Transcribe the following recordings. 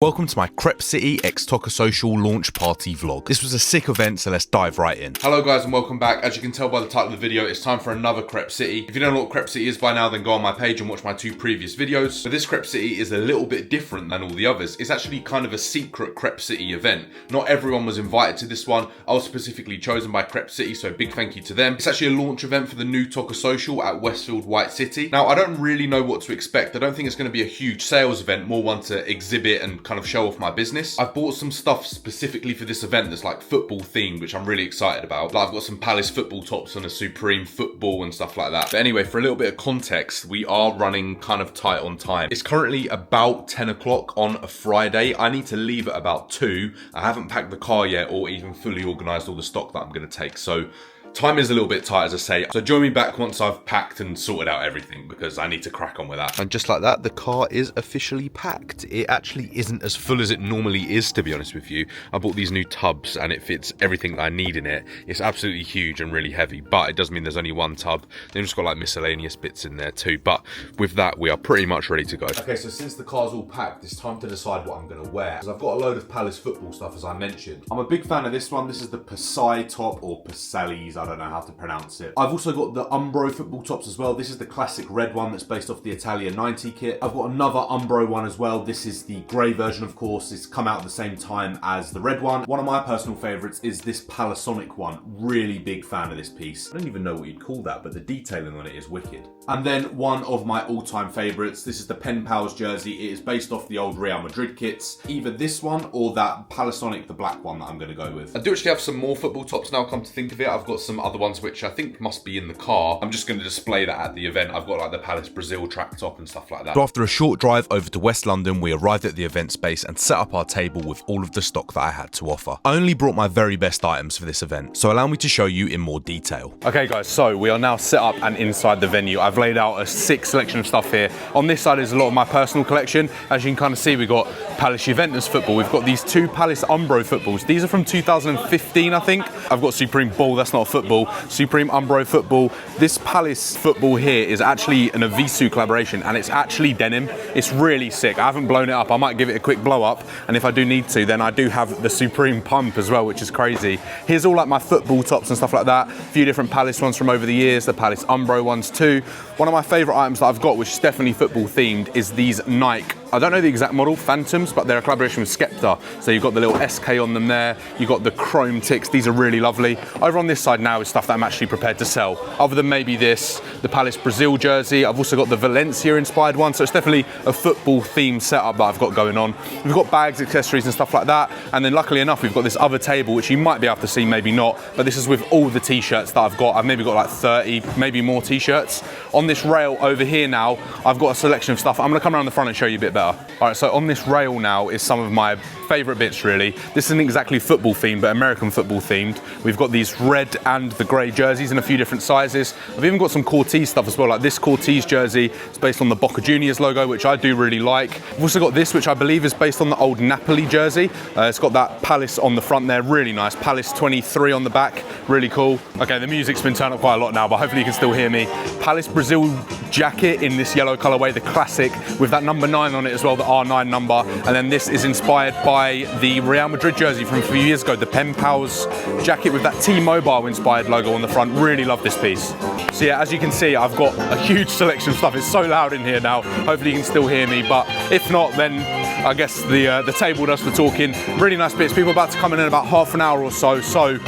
Welcome to my Crepe City x Toca Social launch party vlog. This was a sick event, so let's dive right in. Hello guys and welcome back. As you can tell by the title of the video, it's time for another Crepe City. If you don't know what Crepe City is by now, then go on my page and watch my two previous videos. But this Crepe City is a little bit different than all the others. It's actually kind of a secret Crepe City event. Not everyone was invited to this one. I was specifically chosen by Crepe City, so big thank you to them. It's actually a launch event for the new Toca Social at Westfield White City. Now, I don't really know what to expect. I don't think it's going to be a huge sales event, more one to exhibit and kind of show off my business. I've bought some stuff specifically for this event that's like football themed, which I'm really excited about. Like I've got some Palace football tops and a Supreme football and stuff like that. But anyway, for a little bit of context, we are running kind of tight on time. It's currently about 10 o'clock on a Friday. I need to leave at about 2. I haven't packed the car yet or even fully organized all the stock that I'm going to take. So time is a little bit tight, as I say. So join me back once I've packed and sorted out everything because I need to crack on with that. And just like that, the car is officially packed. It actually isn't as full as it normally is, to be honest with you. I bought these new tubs and it fits everything that I need in it. It's absolutely huge and really heavy, but it does mean there's only one tub. They've just got like miscellaneous bits in there too. But with that, we are pretty much ready to go. Okay, so since the car's all packed, it's time to decide what I'm going to wear. Because I've got a load of Palace football stuff, as I mentioned. I'm a big fan of this one. This is the Pasai top, or Pasalis, I don't know how to pronounce it. I've also got the Umbro football tops as well. This is the classic red one that's based off the Italia 90 kit. I've got another Umbro one as well. This is the grey version, of course. It's come out at the same time as the red one. One of my personal favourites is this Palasonic one. Really big fan of this piece. I don't even know what you'd call that, but the detailing on it is wicked. And then one of my all-time favourites. This is the Pen Pals jersey. It is based off the old Real Madrid kits. Either this one or that Palasonic, the black one that I'm going to go with. I do actually have some more football tops now, come to think of it. I've got some other ones which I think must be in the car. I'm just going to display that at the event. I've got like the Palace Brazil track top and stuff like that. So after a short drive over to West London, we arrived at the event space and set up our table with all of the stock that I had to offer. I only brought my very best items for this event, so allow me to show you in more detail. Okay guys, so we are now set up and inside the venue. I've laid out a sick selection of stuff here. On this side is a lot of my personal collection. As you can kind of see, we've got Palace Juventus football. We've got these two Palace Umbro footballs. These are from 2015, I think. I've got Supreme Ball, that's not a football. Supreme Umbro football. This Palace football here is actually an Avisu collaboration and it's actually denim. It's really sick. I haven't blown it up. I might give it a quick blow up, and if I do need to, then I do have the Supreme Pump as well, which is crazy. Here's all like my football tops and stuff like that. A few different Palace ones from over the years, the Palace Umbro ones too. One of my favourite items that I've got, which is definitely football themed, is these Nike, I don't know the exact model, Phantoms, but they're a collaboration with Skepta. So you've got the little SK on them there, you've got the chrome ticks, these are really lovely. Over on this side now is stuff that I'm actually prepared to sell. Other than maybe this, the Palace Brazil jersey, I've also got the Valencia inspired one, so it's definitely a football themed setup that I've got going on. We've got bags, accessories and stuff like that, and then luckily enough we've got this other table which you might be able to see, maybe not, but this is with all the t-shirts that I've got. I've maybe got like 30, maybe more t-shirts. On this rail over here now, I've got a selection of stuff. I'm gonna come around the front and show you a bit better. All right, so on this rail now is some of my favorite bits really. This isn't exactly football themed, but American football themed. We've got these red and the grey jerseys in a few different sizes. I've even got some Cortez stuff as well, like this Cortez jersey. It's based on the Boca Juniors logo, which I do really like. I've also got this, which I believe is based on the old Napoli jersey. It's got that Palace on the front there, really nice. Palace 23 on the back, really cool. Okay, the music's been turned up quite a lot now, but hopefully you can still hear me. Palace Brazil jacket in this yellow colorway, the classic, with that number 9 on it as well, the R9 number. And then this is inspired by the Real Madrid jersey from a few years ago, the Pen Pals jacket with that T-Mobile inspired logo on the front. Really love this piece. So yeah, as you can see, I've got a huge selection of stuff. It's so loud in here now. Hopefully you can still hear me, but if not, then I guess the table does the talking. Really nice bits. People are about to come in about half an hour or so, so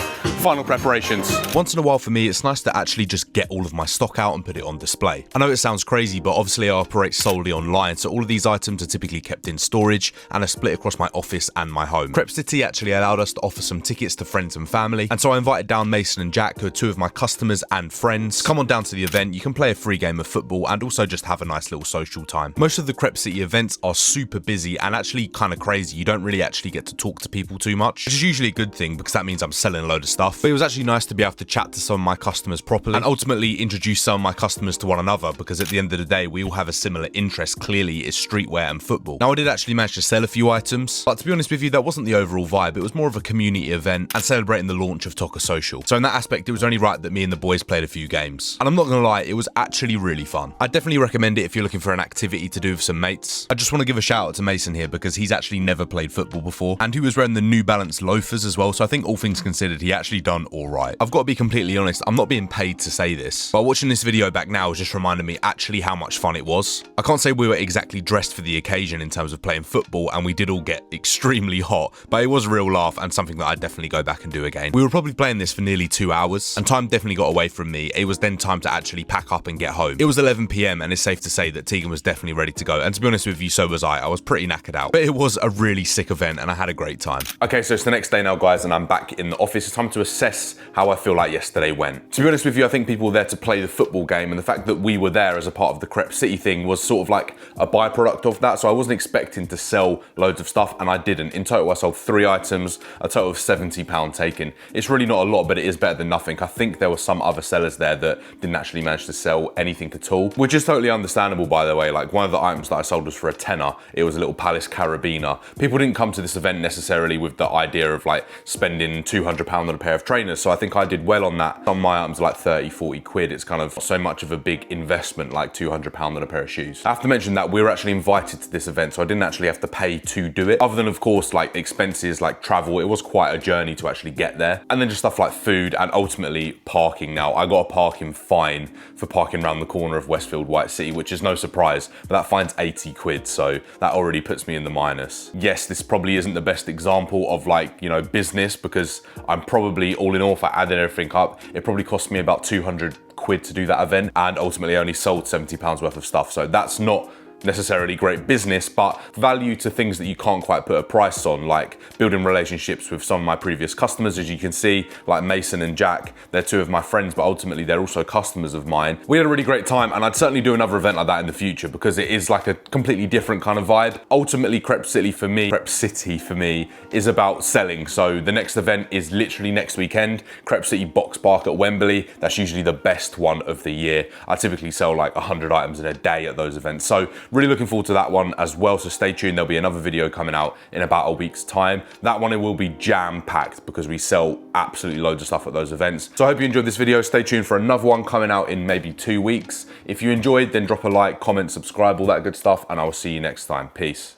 final preparations. Once in a while for me, it's nice to actually just get all of my stock out and put it on display. I know it sounds crazy, but obviously I operate solely online, so all of these items are typically kept in storage and are split across my office and my home. Crepe City actually allowed us to offer some tickets to friends and family, and so I invited down Mason and Jack, who are two of my customers and friends. Come on down to the event, you can play a free game of football and also just have a nice little social time. Most of the Crepe City events are super busy and actually kind of crazy. You don't really actually get to talk to people too much, which is usually a good thing because that means I'm selling a load of stuff. stuff, but it was actually nice to be able to chat to some of my customers properly and ultimately introduce some of my customers to one another, because at the end of the day, we all have a similar interest, clearly, is streetwear and football. Now, I did actually manage to sell a few items, but to be honest with you, that wasn't the overall vibe. It was more of a community event and celebrating the launch of Toca Social. So in that aspect, it was only right that me and the boys played a few games. And I'm not gonna lie, it was actually really fun. I'd definitely recommend it if you're looking for an activity to do with some mates. I just want to give a shout out to Mason here, because he's actually never played football before, and he was wearing the New Balance loafers as well, so I think all things considered, he actually done alright. I've got to be completely honest, I'm not being paid to say this, but watching this video back now has just reminded me actually how much fun it was. I can't say we were exactly dressed for the occasion in terms of playing football, and we did all get extremely hot, but it was a real laugh and something that I'd definitely go back and do again. We were probably playing this for nearly 2 hours, and time definitely got away from me. It was then time to actually pack up and get home. It was 11 PM, and it's safe to say that Tegan was definitely ready to go, and to be honest with you, so was I. I was pretty knackered out, but it was a really sick event and I had a great time. Okay, so it's the next day now, guys, and I'm back in the office. It's time to assess how I feel like yesterday went. To be honest with you, I think people were there to play the football game, and the fact that we were there as a part of the Crepe City thing was sort of like a byproduct of that, so I wasn't expecting to sell loads of stuff, and I didn't. In total, I sold 3 items, a total of £70 taken. It's really not a lot, but it is better than nothing. I think there were some other sellers there that didn't actually manage to sell anything at all, which is totally understandable, by the way. Like, one of the items that I sold was for a tenner. It was a little Palace carabiner. People didn't come to this event necessarily with the idea of like spending £200 on a pair of trainers, so I think I did well on that. Some of my items are like 30-40 quid. It's kind of so much of a big investment, like £200 on a pair of shoes. I have to mention that we were actually invited to this event, so I didn't actually have to pay to do it, other than of course like expenses like travel. It was quite a journey to actually get there, and then just stuff like food and ultimately parking. Now, I got a parking fine for parking around the corner of Westfield White City, which is no surprise, but that fine's 80 quid, so that already puts me in the minus. Yes, this probably isn't the best example of like, you know, business, because I'm probably all in all, if I added everything up, it probably cost me about 200 quid to do that event, and ultimately I only sold £70 worth of stuff, so that's not necessarily great business, but value to things that you can't quite put a price on, like building relationships with some of my previous customers. As you can see, like Mason and Jack, they're 2 of my friends, but ultimately they're also customers of mine. We had a really great time, and I'd certainly do another event like that in the future, because it is like a completely different kind of vibe. Ultimately, Crepe City for me is about selling. So the next event is literally next weekend, Crepe City Box Park at Wembley. That's usually the best one of the year. I typically sell like 100 items in a day at those events, so really looking forward to that one as well, so stay tuned. There'll be another video coming out in about a week's time. That one, it will be jam-packed, because we sell absolutely loads of stuff at those events. So I hope you enjoyed this video. Stay tuned for another one coming out in maybe 2 weeks. If you enjoyed, then drop a like, comment, subscribe, all that good stuff, and I will see you next time. Peace.